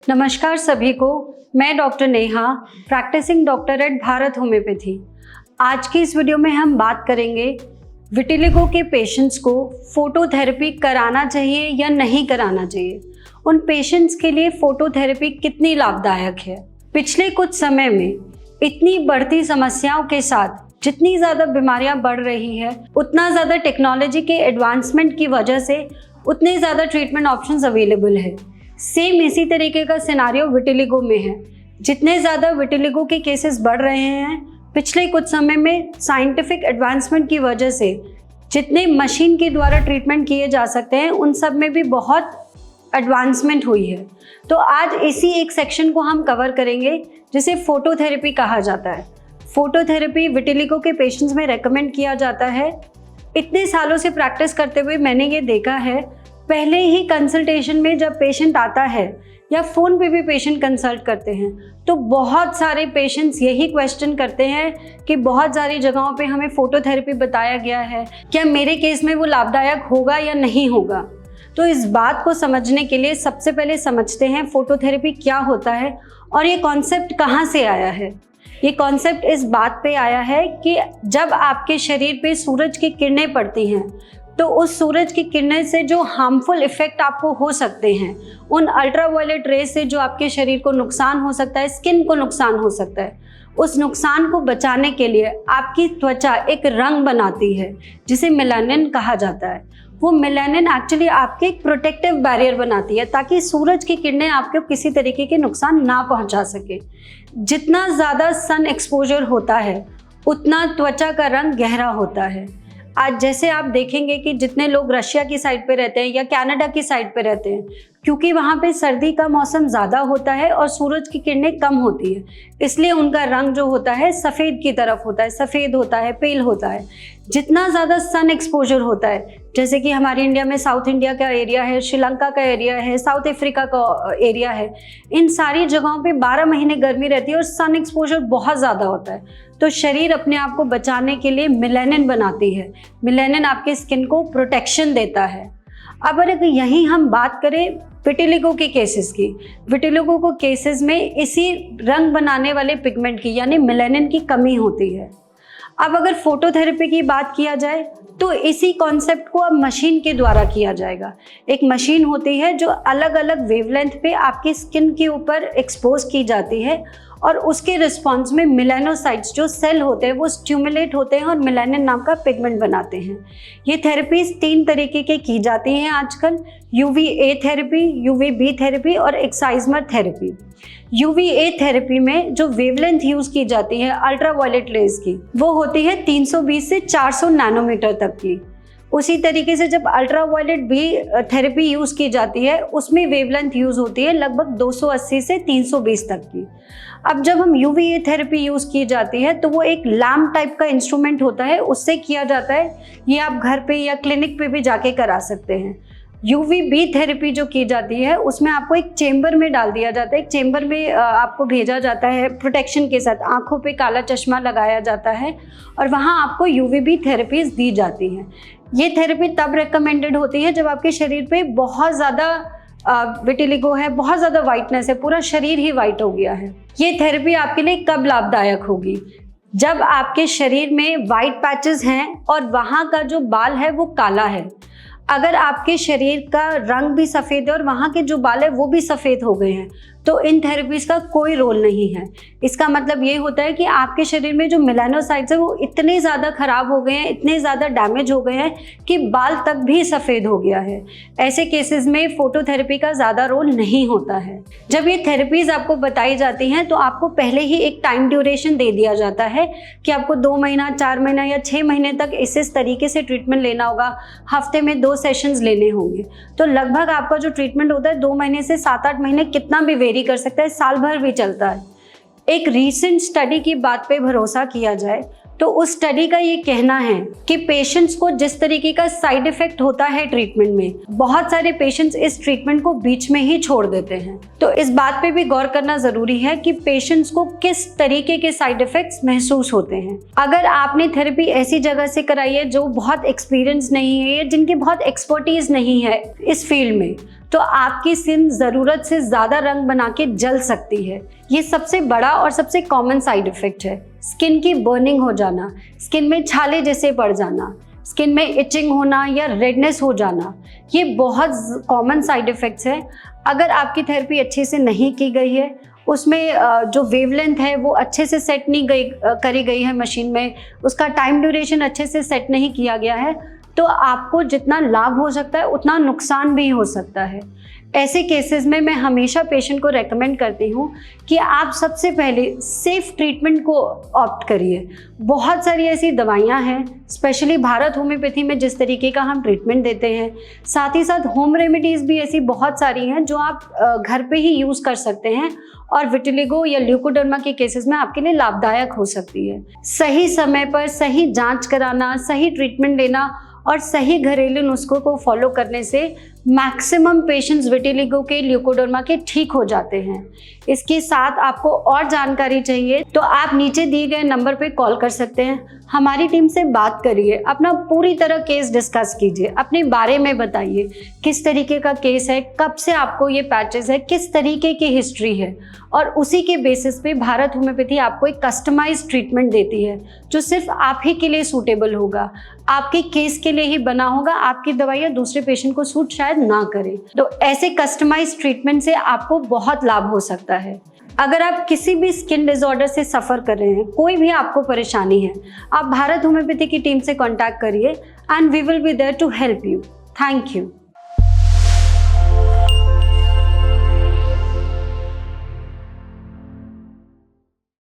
नमस्कार सभी को। मैं doctor Neha, practising doctor at Bharat homeopathy. आज की इस वीडियो में हम बात करेंगे विटिलिगो के पेशेंट्स को फोटोथेरेपी कराना चाहिए या नहीं कराना चाहिए। उन पेशेंट्स के लिए फोटोथेरेपी कितनी लाभदायक है। पिछले कुछ समय में इतनी बढ़ती समस्याओं के साथ जितनी ज़्यादा बीमारियां बढ़ रही है, उतना ज़्यादा टेक्नोलॉजी के एडवांसमेंट की वजह से उतने ज़्यादा ट्रीटमेंट ऑप्शंस अवेलेबल है। सेम इसी तरीके का सिनारियो विटिलिगो में है। जितने ज़्यादा विटिलिगो के केसेस बढ़ रहे हैं, पिछले कुछ समय में साइंटिफिक एडवांसमेंट की वजह से जितने मशीन के द्वारा ट्रीटमेंट किए जा सकते हैं, उन सब में भी बहुत एडवांसमेंट हुई है। तो आज इसी एक सेक्शन को हम कवर करेंगे जिसे फोटोथेरेपी कहा जाता है। फोटोथेरेपी विटिलिगो के पेशेंट्स में रेकमेंड किया जाता है। इतने सालों से प्रैक्टिस करते हुए मैंने ये देखा है, पहले ही कंसल्टेशन में जब पेशेंट आता है या फ़ोन पे भी पेशेंट कंसल्ट करते हैं तो बहुत सारे पेशेंट्स यही क्वेश्चन करते हैं कि बहुत सारी जगहों पे हमें फ़ोटोथेरेपी बताया गया है, क्या मेरे केस में वो लाभदायक होगा या नहीं होगा। तो इस बात को समझने के लिए सबसे पहले समझते हैं फ़ोटोथेरेपी क्या होता है और ये कॉन्सेप्ट कहाँ से आया है। ये कॉन्सेप्ट इस बात पे आया है कि जब आपके शरीर पे सूरज की किरणें पड़ती हैं तो उस सूरज की किरणें से जो हार्मफुल इफ़ेक्ट आपको हो सकते हैं, उन अल्ट्रावायलेट रेस से जो आपके शरीर को नुकसान हो सकता है, स्किन को नुकसान हो सकता है, उस नुकसान को बचाने के लिए आपकी त्वचा एक रंग बनाती है जिसे मेलानिन कहा जाता है। वो मेलानिन एक्चुअली आपके एक प्रोटेक्टिव बैरियर बनाती है ताकि सूरज की किरणें आपको किसी तरीके के नुकसान ना पहुंचा सके। जितना ज़्यादा सन एक्सपोजर होता है उतना त्वचा का रंग गहरा होता है। आज जैसे आप देखेंगे कि जितने लोग रशिया की साइड पे रहते हैं या कनाडा की साइड पे रहते हैं, क्योंकि वहाँ पे सर्दी का मौसम ज़्यादा होता है और सूरज की किरणें कम होती है, इसलिए उनका रंग जो होता है सफ़ेद की तरफ होता है, सफ़ेद होता है, पेल होता है। जितना ज़्यादा सन एक्सपोजर होता है, जैसे कि हमारे इंडिया में साउथ इंडिया का एरिया है, श्रीलंका का एरिया है, साउथ अफ्रीका का एरिया है, इन सारी जगहों पे 12 महीने गर्मी रहती है और सन एक्सपोजर बहुत ज़्यादा होता है। तो शरीर अपने आप को बचाने के लिए मेलानिन बनाती है। मेलानिन आपके स्किन को प्रोटेक्शन देता है। अब अगर यहीं हम बात करें विटिलिगो के केसेस की, विटिलिगो को केसेस में इसी रंग बनाने वाले पिगमेंट की यानी मेलानिन की कमी होती है। अब अगर फोटोथेरेपी की बात किया जाए तो इसी कॉन्सेप्ट को अब मशीन के द्वारा किया जाएगा। एक मशीन होती है जो अलग अलग वेवलेंथ पे आपकी स्किन के ऊपर एक्सपोज की जाती है और उसके रिस्पॉन्स में मेलानोसाइट्स जो सेल होते हैं वो स्टिमुलेट होते हैं और मेलानिन नाम का पिगमेंट बनाते हैं। ये थेरेपीज 3 तरीके के की जाती हैं आजकल, UVA थेरेपी, UVB थेरेपी और एक्साइजमर थेरेपी। UVA थेरेपी में जो वेवलेंथ यूज़ की जाती है अल्ट्रावायलेट रेज की, वो होती है 320 से 400 नैनोमीटर तक की। उसी तरीके से जब अल्ट्रावायलेट भी थेरेपी यूज़ की जाती है उसमें वेवलेंथ यूज़ होती है लगभग 280 से 320 तक की। अब जब हम UVA थेरेपी यूज़ की जाती है तो वो एक लैम्प टाइप का इंस्ट्रूमेंट होता है, उससे किया जाता है। ये आप घर पे या क्लिनिक पे भी जाके करा सकते हैं। UVB थेरेपी जो की जाती है उसमें आपको एक चेम्बर में डाल दिया जाता है। एक चेम्बर में आपको भेजा जाता है प्रोटेक्शन के साथ, आँखों पे काला चश्मा लगाया जाता है और वहाँ आपको UVB थेरेपीज दी जाती हैं। ये थेरेपी तब रिकमेंडेड होती है जब आपके शरीर पे बहुत ज़्यादा विटिलिगो है, बहुत ज़्यादा वाइटनेस है, पूरा शरीर ही वाइट हो गया है। ये थेरेपी आपके लिए कब लाभदायक होगी? जब आपके शरीर में वाइट पैचेस हैं और वहाँ का जो बाल है वो काला है। अगर आपके शरीर का रंग भी सफ़ेद है और वहाँ के जो बाल है वो भी सफ़ेद हो गए हैं तो इन थेरेपीज़ का कोई रोल नहीं है। इसका मतलब ये होता है कि आपके शरीर में जो मेलानोसाइट्स है वो इतने ज़्यादा ख़राब हो गए हैं, इतने ज़्यादा डैमेज हो गए हैं कि बाल तक भी सफ़ेद हो गया है। ऐसे केसेस में फ़ोटोथेरेपी का ज़्यादा रोल नहीं होता है। जब ये थेरेपीज़ आपको बताई जाती हैं तो आपको पहले ही एक टाइम ड्यूरेशन दे दिया जाता है कि आपको 2 महीना, 4 महीना या 6 महीने तक इस तरीके से ट्रीटमेंट लेना होगा। हफ्ते में 2 सेशंस लेने होंगे। तो लगभग आपका जो ट्रीटमेंट होता है 2 महीने से 7-8 महीने कितना भी वेरी कर सकता है, साल भर भी चलता है। एक रीसेंट स्टडी की बात पे भरोसा किया जाए तो उस स्टडी का ये कहना है कि पेशेंट्स को जिस तरीके का साइड इफेक्ट होता है ट्रीटमेंट में, बहुत सारे पेशेंट्स इस ट्रीटमेंट को बीच में ही छोड़ देते हैं। तो इस बात पे भी गौर करना जरूरी है कि पेशेंट्स को किस तरीके के साइड इफेक्ट्स महसूस होते हैं। अगर आपने थेरेपी ऐसी जगह से कराई है जो बहुत एक्सपीरियंस नहीं है या जिनकी बहुत एक्सपर्टीज नहीं है इस फील्ड में, तो आपकी स्किन ज़रूरत से ज़्यादा रंग बना के जल सकती है। ये सबसे बड़ा और सबसे कॉमन साइड इफ़ेक्ट है। स्किन की बर्निंग हो जाना, स्किन में छाले जैसे पड़ जाना, स्किन में इचिंग होना या रेडनेस हो जाना, ये बहुत कॉमन साइड इफ़ेक्ट्स हैं। अगर आपकी थेरेपी अच्छे से नहीं की गई है, उसमें जो वेवलेंथ है वो अच्छे से सेट नहीं करी गई है मशीन में, उसका टाइम ड्यूरेशन अच्छे से सेट नहीं किया गया है, तो आपको जितना लाभ हो सकता है उतना नुकसान भी हो सकता है। ऐसे केसेस में मैं हमेशा पेशेंट को रेकमेंड करती हूँ कि आप सबसे पहले सेफ ट्रीटमेंट को ऑप्ट करिए। बहुत सारी ऐसी दवाइयाँ हैं, स्पेशली भारत होम्योपैथी में जिस तरीके का हम ट्रीटमेंट देते हैं, साथ ही साथ होम रेमेडीज़ भी ऐसी बहुत सारी हैं जो आप घर पे ही यूज़ कर सकते हैं और विटिलिगो या ल्यूकोडर्मा के केसेस में आपके लिए लाभदायक हो सकती है। सही समय पर सही जांच कराना, सही ट्रीटमेंट लेना और सही घरेलू नुस्खों को फॉलो करने से मैक्सिमम पेशेंट्स विटिलिगो के, ल्यूकोडर्मा के ठीक हो जाते हैं। इसके साथ आपको और जानकारी चाहिए तो आप नीचे दिए गए नंबर पे कॉल कर सकते हैं। हमारी टीम से बात करिए, अपना पूरी तरह केस डिस्कस कीजिए, अपने बारे में बताइए किस तरीके का केस है, कब से आपको ये पैचेस है, किस तरीके की हिस्ट्री है, और उसी के बेसिस पे भारत होम्योपैथी आपको एक कस्टमाइज्ड ट्रीटमेंट देती है जो सिर्फ आप ही के लिए सूटेबल होगा, आपके केस के लिए ही बना होगा। आपकी दवाइयाँ दूसरे पेशेंट को सूट शायद ना करें। तो ऐसे कस्टमाइज्ड ट्रीटमेंट से आपको बहुत लाभ हो सकता है। अगर आप किसी भी स्किन डिसऑर्डर से सफ़र कर रहे हैं, कोई भी आपको परेशानी है, आप भारत होम्योपैथी की टीम से कॉन्टैक्ट करिए and we will be there to help you. Thank you.